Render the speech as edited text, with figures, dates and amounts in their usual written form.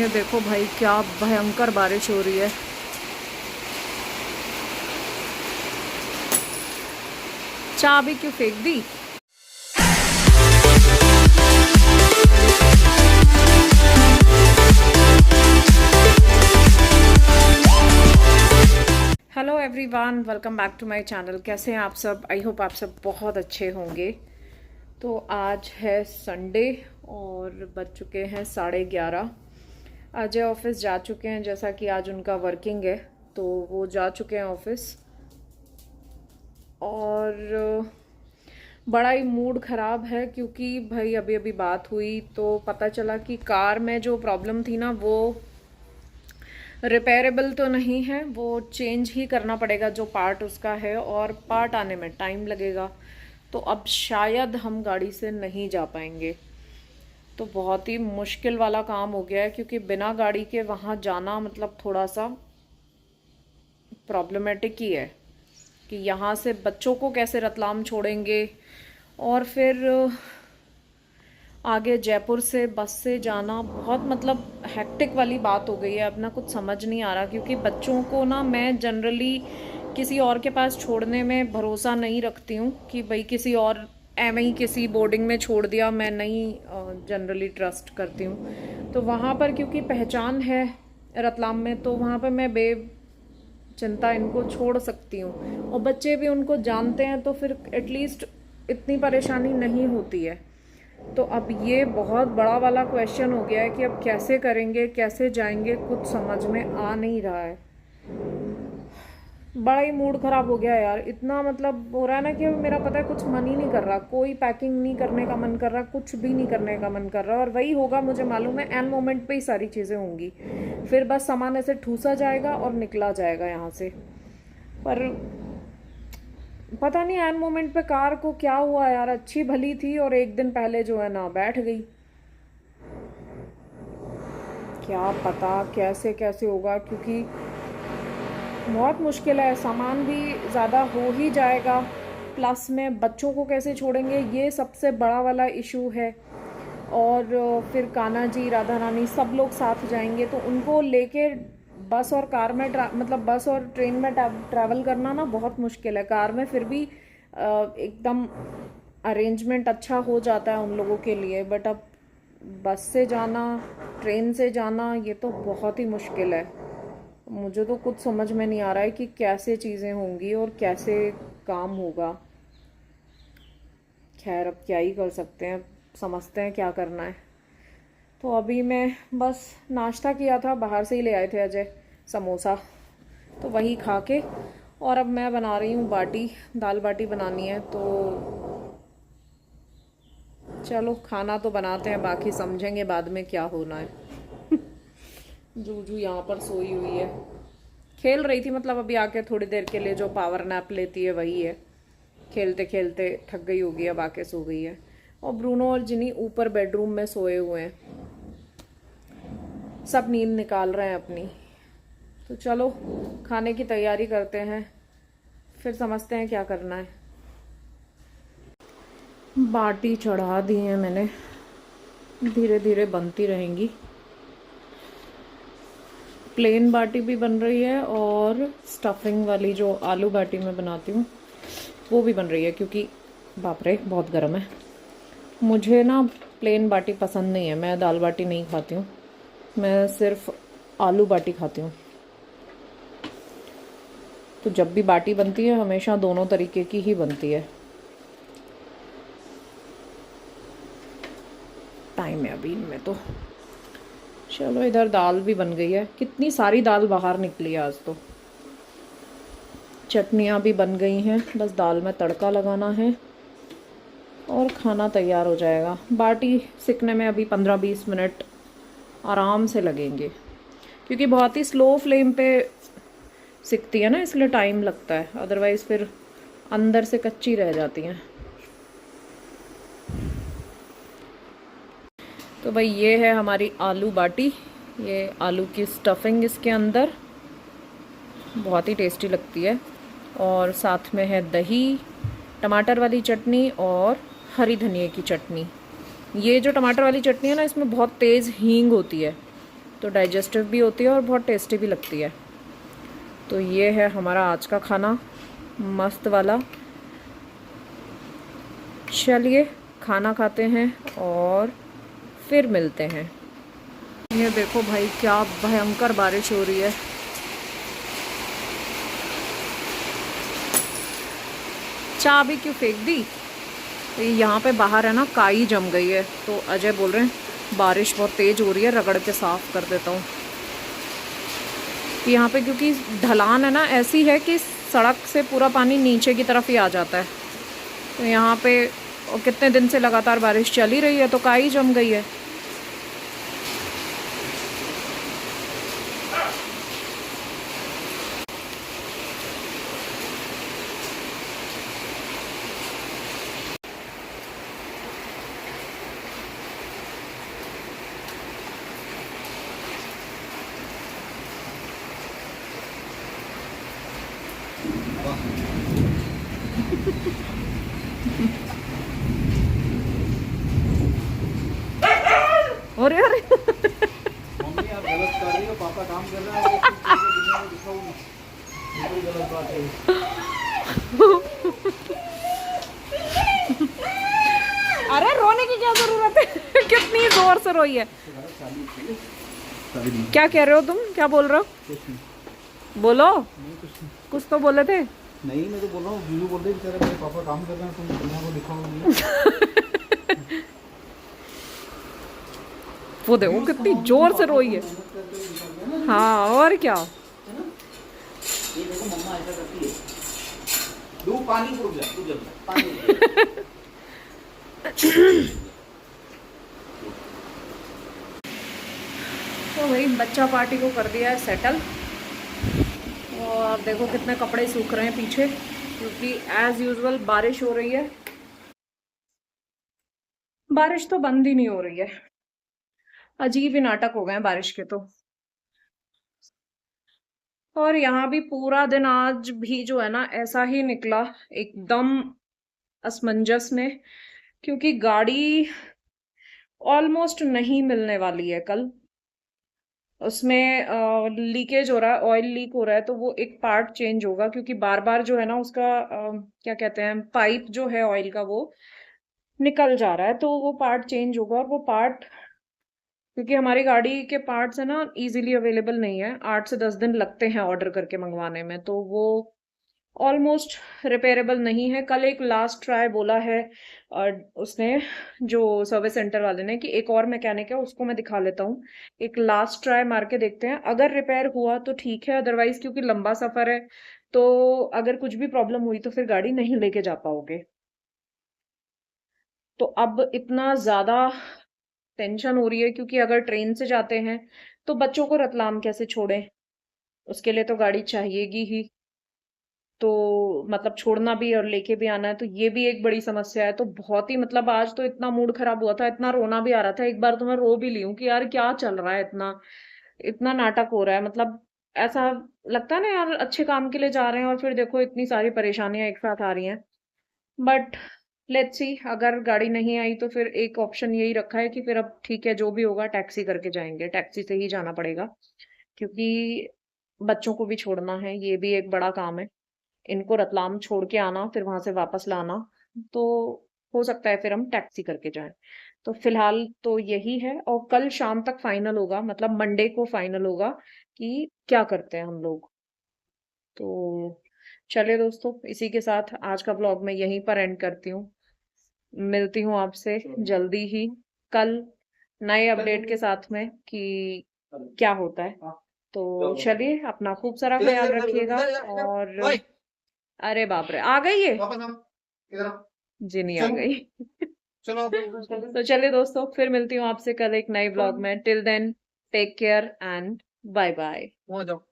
ये देखो भाई क्या भयंकर बारिश हो रही है। चाबी क्यों फेंक दी? Hello everyone, welcome back to my channel. कैसे हैं आप सब? आई होप आप सब बहुत अच्छे होंगे। तो आज है संडे और बज चुके हैं 11:30। अजय ऑफिस जा चुके हैं, जैसा कि आज उनका वर्किंग है तो वो जा चुके हैं ऑफिस। और बड़ा ही मूड ख़राब है क्योंकि भाई अभी अभी बात हुई तो पता चला कि कार में जो प्रॉब्लम थी ना वो रिपेयरेबल तो नहीं है, वो चेंज ही करना पड़ेगा जो पार्ट उसका है, और पार्ट आने में टाइम लगेगा। तो अब शायद हम गाड़ी से नहीं जा पाएंगे। तो बहुत ही मुश्किल वाला काम हो गया है क्योंकि बिना गाड़ी के वहाँ जाना मतलब थोड़ा सा प्रॉब्लमेटिक ही है कि यहाँ से बच्चों को कैसे रतलाम छोड़ेंगे और फिर आगे जयपुर से बस से जाना बहुत मतलब हेक्टिक वाली बात हो गई है। अब ना कुछ समझ नहीं आ रहा क्योंकि बच्चों को ना मैं जनरली किसी और के पास छोड़ने में भरोसा नहीं रखती हूँ कि भाई किसी और एवं ही किसी बोर्डिंग में छोड़ दिया, मैं नहीं जनरली ट्रस्ट करती हूँ। तो वहाँ पर क्योंकि पहचान है रतलाम में तो वहाँ पर मैं चिंता इनको छोड़ सकती हूँ और बच्चे भी उनको जानते हैं तो फिर एटलीस्ट इतनी परेशानी नहीं होती है। तो अब ये बहुत बड़ा वाला क्वेश्चन हो गया है कि अब कैसे करेंगे, कैसे जाएंगे, कुछ समझ में आ नहीं रहा है। बड़ा ही मूड खराब हो गया यार। इतना मतलब हो रहा है ना कि मेरा पता है कुछ मन ही नहीं कर रहा, कोई पैकिंग नहीं करने का मन कर रहा, कुछ भी नहीं करने का मन कर रहा। और वही होगा, मुझे मालूम है एंड मोमेंट पे ही सारी चीज़ें होंगी, फिर बस सामान ऐसे ठूसा जाएगा और निकला जाएगा यहाँ से। पर पता नहीं एंड मोमेंट पे कार को क्या हुआ यार, अच्छी भली थी और एक दिन पहले जो है ना बैठ गई। क्या पता कैसे कैसे होगा क्योंकि बहुत मुश्किल है। सामान भी ज़्यादा हो ही जाएगा, प्लस में बच्चों को कैसे छोड़ेंगे ये सबसे बड़ा वाला इशू है। और फिर कान्हा जी, राधा रानी सब लोग साथ जाएंगे तो उनको लेके बस और कार में मतलब बस और ट्रेन में ट्रैवल करना ना बहुत मुश्किल है। कार में फिर भी एकदम अरेंजमेंट अच्छा हो जाता है उन लोगों के लिए, बट अब बस से जाना, ट्रेन से जाना, ये तो बहुत ही मुश्किल है। मुझे तो कुछ समझ में नहीं आ रहा है कि कैसे चीज़ें होंगी और कैसे काम होगा। खैर अब क्या ही कर सकते हैं, समझते हैं क्या करना है। तो अभी मैं बस नाश्ता किया था, बाहर से ही ले आए थे अजय समोसा, तो वही खा के, और अब मैं बना रही हूँ बाटी, दाल बाटी बनानी है। तो चलो खाना तो बनाते हैं, बाकी समझेंगे बाद में क्या होना है। जूजू यहाँ पर सोई हुई है, खेल रही थी, मतलब अभी आके थोड़ी देर के लिए जो पावर नैप लेती है वही है। खेलते खेलते थक गई होगी, अब आके सो गई है। और ब्रूनो और जिनी ऊपर बेडरूम में सोए हुए हैं, सब नींद निकाल रहे हैं अपनी। तो चलो खाने की तैयारी करते हैं, फिर समझते हैं क्या करना है। बाटी चढ़ा दी है मैंने, धीरे धीरे बनती रहेंगी। प्लेन बाटी भी बन रही है और स्टफिंग वाली जो आलू बाटी मैं बनाती हूँ वो भी बन रही है, क्योंकि बाप रे बहुत गर्म है। मुझे ना प्लेन बाटी पसंद नहीं है, मैं दाल बाटी नहीं खाती हूँ, मैं सिर्फ आलू बाटी खाती हूँ। तो जब भी बाटी बनती है हमेशा दोनों तरीके की ही बनती है। टाइम है अभी इनमें तो। चलो इधर दाल भी बन गई है, कितनी सारी दाल बाहर निकली है आज तो। चटनियाँ भी बन गई हैं, बस दाल में तड़का लगाना है और खाना तैयार हो जाएगा। बाटी सिकने में अभी 15-20 मिनट आराम से लगेंगे क्योंकि बहुत ही स्लो फ्लेम पे सिकती है ना, इसलिए टाइम लगता है, अदरवाइज़ फिर अंदर से कच्ची रह जाती हैं। तो भाई ये है हमारी आलू बाटी, ये आलू की स्टफिंग इसके अंदर बहुत ही टेस्टी लगती है, और साथ में है दही, टमाटर वाली चटनी और हरी धनिया की चटनी। ये जो टमाटर वाली चटनी है ना, इसमें बहुत तेज़ हींग होती है तो डाइजेस्टिव भी होती है और बहुत टेस्टी भी लगती है। तो ये है हमारा आज का खाना, मस्त वाला। चलिए खाना खाते हैं और फिर मिलते हैं। ये देखो भाई क्या भयंकर बारिश हो रही है। चाय भी क्यों फेंक दी? तो यहाँ पे बाहर है ना काई जम गई है, तो अजय बोल रहे हैं बारिश बहुत तेज़ हो रही है, रगड़ के साफ़ कर देता हूँ। यहाँ पे क्योंकि ढलान है ना ऐसी है कि सड़क से पूरा पानी नीचे की तरफ ही आ जाता है, तो यहाँ पे और कितने दिन से लगातार बारिश चल ही रही है तो काई जम गई है। अरे अरे मम्मी आप गलत कर रही हो, पापा काम कर रहे हैं, दुनिया में दिखाओ ना, ये कोई गलत बात है। अरे रोने की क्या जरूरत है? कितनी जोर से रोई है। क्या कह रहे हो तुम? क्या बोल रहे हो? बोलो, कुछ तो बोले थे। नहीं, मैं तो बोल रहा हूँ, जीजू बोल रहे बेचारे मेरे पापा काम कर रहे हैं, तुम दुनिया को दिखाओ नहीं। वो देखो कितनी जोर से रोई है। हाँ और क्या। ये देखो मम्मा ऐसा करती है, दो पानी रुक जा, तू जब पानी तो भाई बच्चा पार्टी को कर दिया है सेटल, और देखो कितने कपड़े सूख रहे हैं पीछे, क्योंकि एज यूजुअल बारिश हो रही है। बारिश तो बंद ही नहीं हो रही है, अजीब ही नाटक हो गए हैं बारिश के तो। और यहाँ भी पूरा दिन आज भी जो है ना ऐसा ही निकला, एकदम असमंजस में, क्योंकि गाड़ी ऑलमोस्ट नहीं मिलने वाली है कल। उसमें लीकेज हो रहा है, ऑयल लीक हो रहा है, तो वो एक पार्ट चेंज होगा, क्योंकि बार बार जो है ना उसका क्या कहते हैं, पाइप जो है ऑयल का वो निकल जा रहा है, तो वो पार्ट चेंज होगा। और वो पार्ट, क्योंकि हमारी गाड़ी के पार्ट्स है ना इजीली अवेलेबल नहीं है, 8 से 10 दिन लगते हैं ऑर्डर करके मंगवाने में, तो वो ऑलमोस्ट रिपेयरेबल नहीं है। कल एक लास्ट ट्राई बोला है और उसने, जो सर्विस सेंटर वाले ने, कि एक और मैकेनिक है उसको मैं दिखा लेता हूँ, एक लास्ट ट्राई मार के देखते हैं, अगर रिपेयर हुआ तो ठीक है, अदरवाइज क्योंकि लंबा सफर है तो अगर कुछ भी प्रॉब्लम हुई तो फिर गाड़ी नहीं लेके जा पाओगे। तो अब इतना ज्यादा टेंशन हो रही है, क्योंकि अगर ट्रेन से जाते हैं तो बच्चों को रतलाम कैसे छोड़ें, उसके लिए तो गाड़ी चाहिएगी ही, तो मतलब छोड़ना भी और लेके भी आना है, तो ये भी एक बड़ी समस्या है। तो बहुत ही मतलब आज तो इतना मूड खराब हुआ था, इतना रोना भी आ रहा था, एक बार तो मैं रो भी ली हूँ कि यार क्या चल रहा है, इतना इतना नाटक हो रहा है। मतलब ऐसा लगता है ना यार, अच्छे काम के लिए जा रहे हैं और फिर देखो इतनी सारी परेशानियां एक साथ आ रही हैं। बट लेट्स सी, अगर गाड़ी नहीं आई तो फिर एक ऑप्शन यही रखा है कि फिर अब ठीक है, जो भी होगा टैक्सी करके जाएंगे, टैक्सी से ही जाना पड़ेगा, क्योंकि बच्चों को भी छोड़ना है, ये भी एक बड़ा काम है। इनको रतलाम छोड़ के आना, फिर वहां से वापस लाना, तो हो सकता है फिर हम टैक्सी करके जाएं। तो फिलहाल तो यही है, और कल शाम तक फाइनल होगा, मतलब मंडे को फाइनल होगा कि क्या करते हैं हम लोग। तो चलिए दोस्तों, इसी के साथ आज का व्लॉग मैं यहीं पर एंड करती हूँ। मिलती हूँ आपसे जल्दी ही कल नए अपडेट के साथ में कि क्या होता है। तो चलिए, अपना खूब सारा ख्याल रखिएगा। और अरे बाप रे, आ गई ये? जी नहीं आ गई। चलो तो चलिए दोस्तों, फिर मिलती हूँ आपसे कल एक नए ब्लॉग में। Till then take care and bye bye. वहाँ जाओ।